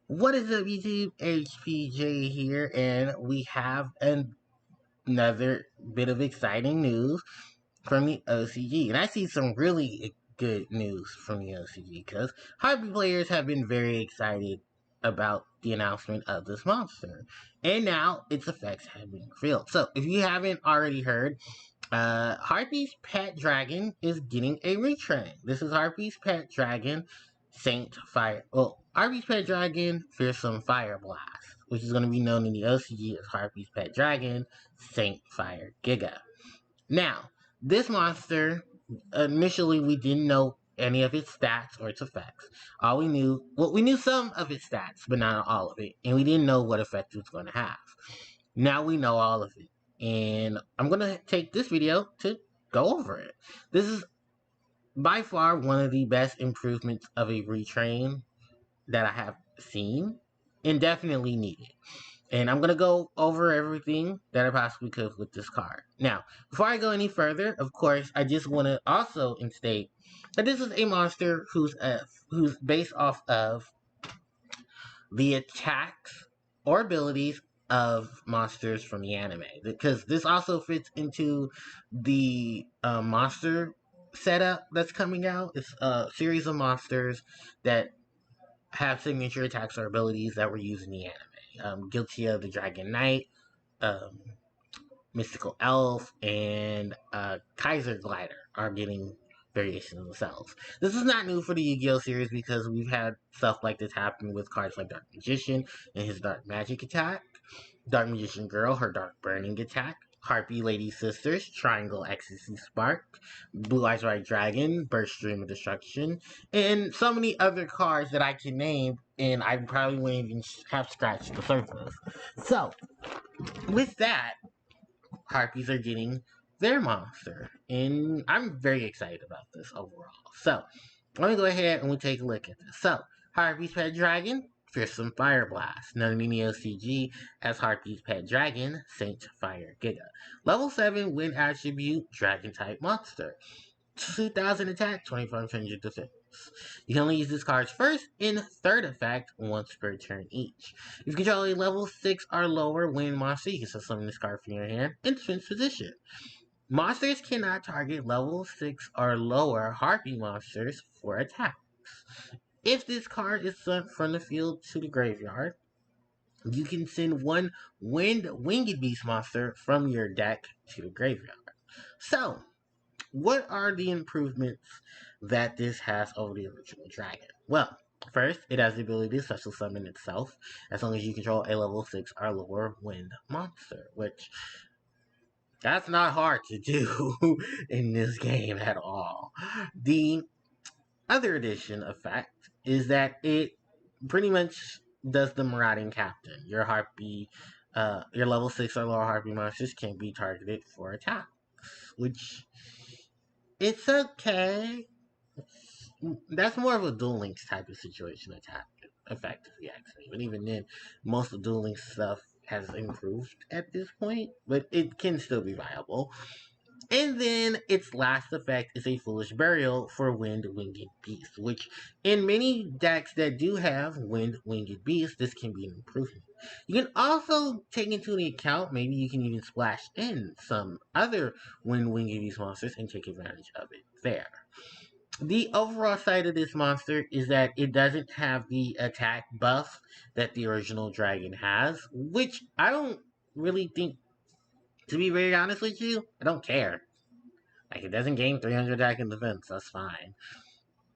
What is up, YouTube? HPJ here, and we have another bit of exciting news from the OCG. And I see some really good news from the OCG because Harpie players have been very excited about the announcement of this monster. And now its effects have been revealed. So, if you haven't already heard, Harpie's pet dragon is getting a retrain. This is Harpie's pet dragon, Saint Fire. Well, Harpie's pet dragon, Fearsome Fire Blast, which is going to be known in the OCG as Harpie's pet dragon, Saint Fire Giga. Now, this monster, initially we didn't know any of its stats or its effects. All we knew, well, we knew some of its stats, but not all of it, and we didn't know what effect it was going to have. Now we know all of it, and I'm going to take this video to go over it. This is by far one of the best improvements of a retrain that I have seen, and definitely needed. And I'm going to go over everything that I possibly could with this card. Now, before I go any further, of course, I just want to also state that this is a monster who's based off of the attacks or abilities of monsters from the anime. Because this also fits into the monster setup that's coming out. It's a series of monsters that have signature attacks or abilities that were used in the anime. Guiltia, the Dragon Knight, um, Mystical Elf, and Kaiser Glider are getting variations themselves. This is not new for the Yu-Gi-Oh series because we've had stuff like this happen with cards like Dark Magician and his Dark Magic attack, Dark Magician Girl, her Dark Burning attack, Harpie Lady Sisters, Triangle Ecstasy Spark, Blue Eyes White Dragon, Burst Stream of Destruction, and so many other cards that I can name, and I probably wouldn't even have scratched the surface. So, with that, Harpies are getting their monster, and I'm very excited about this overall. So, let me go ahead and we take a look at this. So, Harpie's Pet Dragon, Fearsome Fire Blast. Known in the OCG as Harpie's Pet Dragon, Saint Fire Giga. Level 7 Wind Attribute, Dragon type monster. 2000 attack, 2500 defense. You can only use this card's first and third effect once per turn each. If you control a level 6 or lower wind monster, you can set summon this card from your hand in defense position. Monsters cannot target level 6 or lower Harpie monsters for attacks. If this card is sent from the field to the graveyard, you can send one Winged Beast monster from your deck to the graveyard. So, what are the improvements that this has over the original Dragon? Well, first, it has the ability to special summon itself as long as you control a level 6 or lower wind monster, which that's not hard to do in this game at all. The other addition effect is that it pretty much does the marauding captain. Your Harpie, your level 6 or lower Harpie monsters can't be targeted for attacks, which it's okay. That's more of a Duel Links type of situation attack effect, if you ask me. But even then, most of Duel Links stuff has improved at this point, but it can still be viable. And then its last effect is a Foolish Burial for Wind Winged Beast, which in many decks that do have Wind Winged Beast, this can be an improvement. You can also take into account, maybe you can even splash in some other Wind Winged Beast monsters and take advantage of it there. The overall side of this monster is that it doesn't have the attack buff that the original Dragon has, which I don't really think, to be very honest with you, I don't care. Like, it doesn't gain 300 attack and defense, that's fine.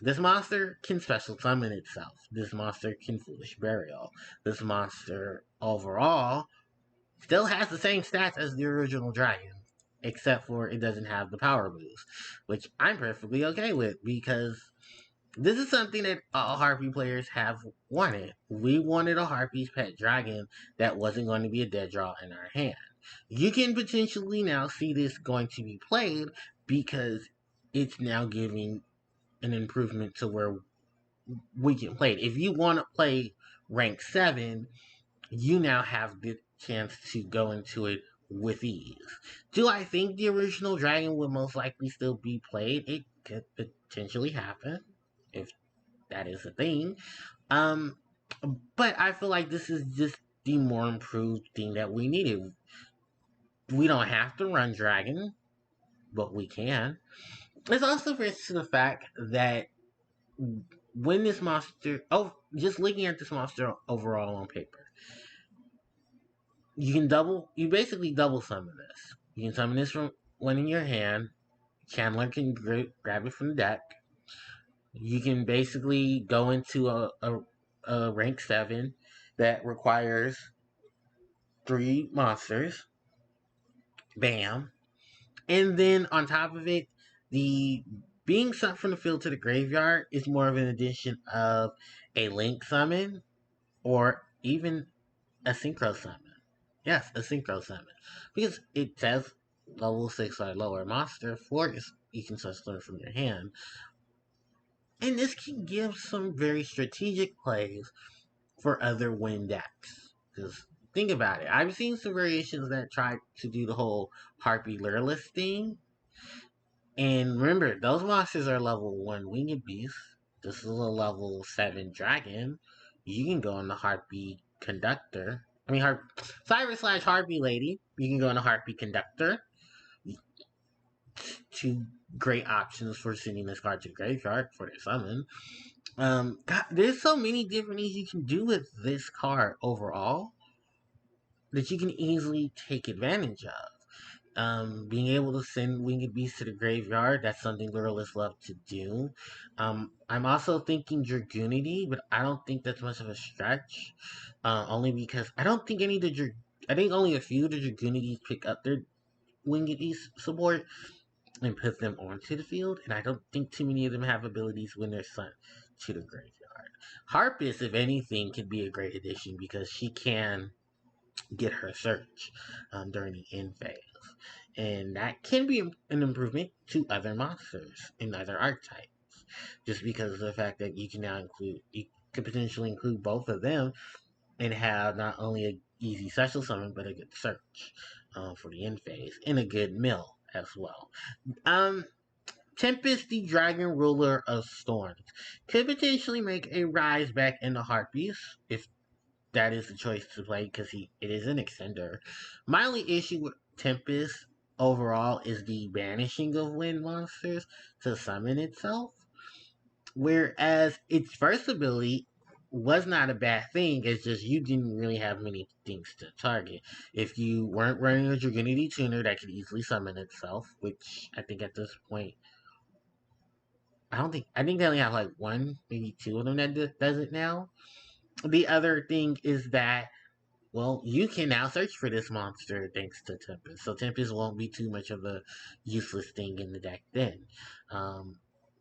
This monster can special summon itself. This monster can Foolish Burial. This monster, overall, still has the same stats as the original Dragon, except for it doesn't have the power boost, which I'm perfectly okay with, because this is something that all Harpie players have wanted. We wanted a Harpie's Pet Dragon that wasn't going to be a dead draw in our hand. You can potentially now see this going to be played because it's now giving an improvement to where we can play it. If you want to play rank 7, you now have the chance to go into it with ease. Do I think the original Dragon would most likely still be played? It could potentially happen, if that is a thing. But I feel like this is just the more improved thing that we needed. We don't have to run dragon, but we can. It's also fits to the fact that when this monster, just looking at this monster overall on paper, you basically double summon this. You can summon this from one in your hand. Chandler can grab it from the deck. You can basically go into a rank 7 that requires 3 monsters. Bam. And then on top of it, the being sent from the field to the graveyard is more of an addition of a link summon or even a synchro summon. Yes, a synchro summon. Because it says level 6 or lower monster for you can such learn from your hand. And this can give some very strategic plays for other win decks. Because think about it. I've seen some variations that try to do the whole Harpie Lureless thing. And remember, those monsters are level 1 winged beast. This is a level 7 dragon. You can go on the Harpie Conductor. Cyrus slash Harpie Lady. You can go on the Harpie Conductor. Two great options for sending this card to the graveyard for their summon. God, there's so many different things you can do with this card overall that you can easily take advantage of. Being able to send winged beasts to the graveyard, that's something Lureless love to do. I'm also thinking Dragoonity, but I don't think that's much of a stretch. Only because I don't think I think only a few of the Dragoonities pick up their winged beast support and put them onto the field, and I don't think too many of them have abilities when they're sent to the graveyard. Harpist, if anything, could be a great addition because she can get her search during the end phase. And that can be an improvement to other monsters and other archetypes. Just because of the fact that you could potentially include both of them and have not only a easy special summon, but a good search for the end phase and a good mill as well. Um, Tempest, the Dragon Ruler of Storms, could potentially make a rise back in the Harpies if that is the choice to play because it is an extender. My only issue with Tempest overall is the banishing of wind monsters to summon itself. Whereas its first ability was not a bad thing, it's just you didn't really have many things to target. If you weren't running a Dragonity tuner that could easily summon itself, which I think at this point I think they only have like one, maybe two of them that does it now. The other thing is that you can now search for this monster thanks to Tempest. So Tempest won't be too much of a useless thing in the deck then.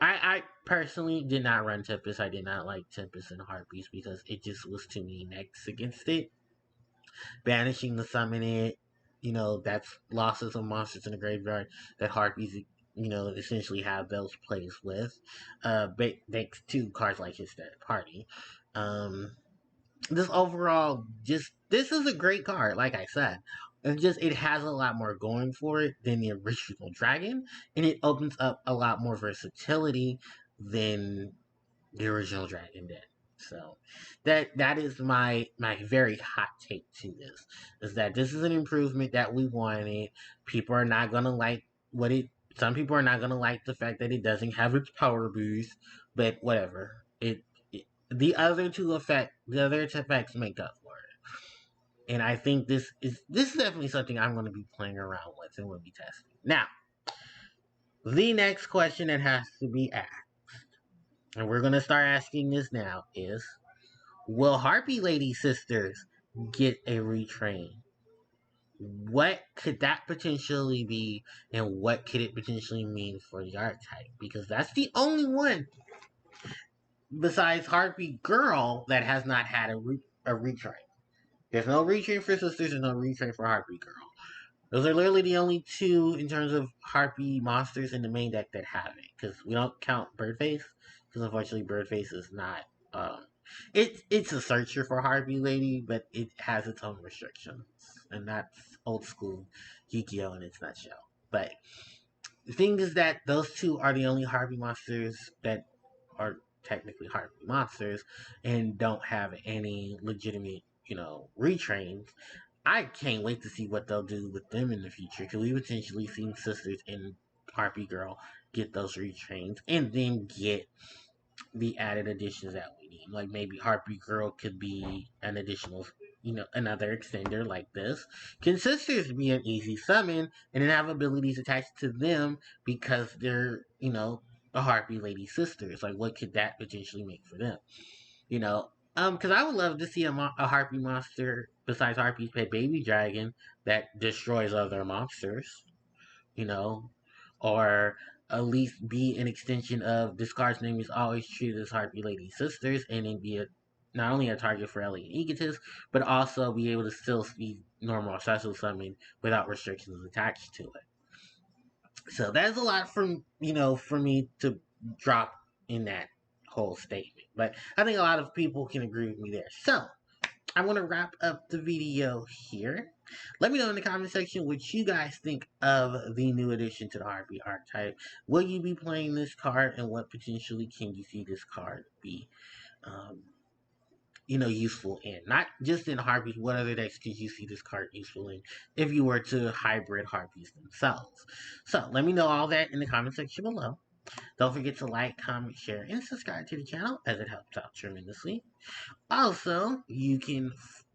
I personally did not run Tempest. I did not like Tempest and Harpies because it just was too many necks against it. Banishing the summon it, that's losses of monsters in the graveyard that Harpies, essentially have those plays with. Thanks to cards like his third party. This overall, this is a great card. Like I said, it has a lot more going for it than the original Dragon, and it opens up a lot more versatility than the original Dragon did. So that is my very hot take to this, is that this is an improvement that we wanted. People are not gonna like what it. Some people are not gonna like the fact that it doesn't have its power boost, but whatever. The other two effects make up for it. And I think this is definitely something I'm going to be playing around with and will be testing. Now, the next question that has to be asked, and we're going to start asking this now, is will Harpie Lady Sisters get a retrain? What could that potentially be, and what could it potentially mean for the archetype? Because that's the only one besides Harpie Girl that has not had a retrain. There's no retrain for Sisters and no retrain for Harpie Girl. Those are literally the only two in terms of Harpie monsters in the main deck that have it. Because we don't count Birdface. Because unfortunately Birdface is not... it's a searcher for Harpie Lady, but it has its own restrictions. And that's old school Yu-Gi-Oh! In its nutshell. But the thing is that those two are the only Harpie monsters that are technically Harpie monsters and don't have any legitimate, retrains. I can't wait to see what they'll do with them in the future because we potentially seen sisters in Harpie Girl get those retrains and then get the added additions that we need. Like maybe Harpy Girl could be an additional, another extender like this. Can sisters be an easy summon and then have abilities attached to them because they're, the Harpy Lady sisters? Like what could that potentially make for them? You know, because I would love to see a Harpy monster besides Harpy's pet baby dragon that destroys other monsters, you know, or at least be an extension of this card's name is always treated as Harpy Lady Sisters, and then be not only a target for alien egotists, but also be able to still be normal special summon without restrictions attached to it. So that's a lot for me to drop in that whole statement. But I think a lot of people can agree with me there. So I want to wrap up the video here. Let me know in the comment section what you guys think of the new addition to the Harpy archetype. Will you be playing this card, and what potentially can you see this card be, um, useful in? Not just in Harpies, what other decks could you see this card useful in if you were to hybrid Harpies themselves? So let me know all that in the comment section below. Don't forget to like, comment, share, and subscribe to the channel as it helps out tremendously. Also, you can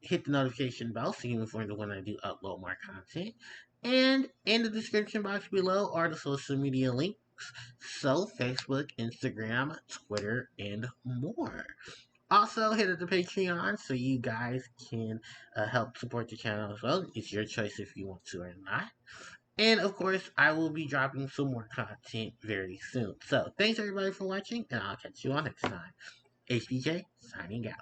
hit the notification bell so you're informed when I do upload more content. And in the description box below are the social media links. So, Facebook, Instagram, Twitter, and more. Also, hit up the Patreon so you guys can help support the channel as well. It's your choice if you want to or not. And of course, I will be dropping some more content very soon. So, thanks everybody for watching, and I'll catch you all next time. HBJ signing out.